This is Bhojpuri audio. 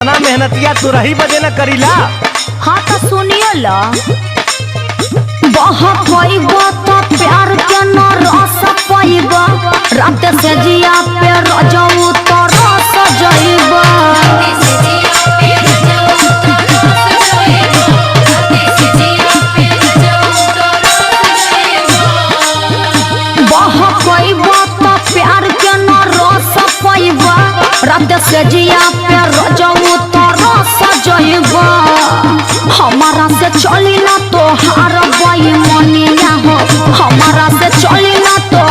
मेहनतिया तू रही बजे न करीला। हाँ तो सुनियो ला बहबा तो प्यार के न रस पाइबा रात से जिया पे रजऊ तो रस जइबा बहबा तो प्यार के न रस पाइबा रात से जिया पे रजऊ तो रस जइबा हमारा से चली ना तो हार बाई मनिया हो हमारा से चली ना तो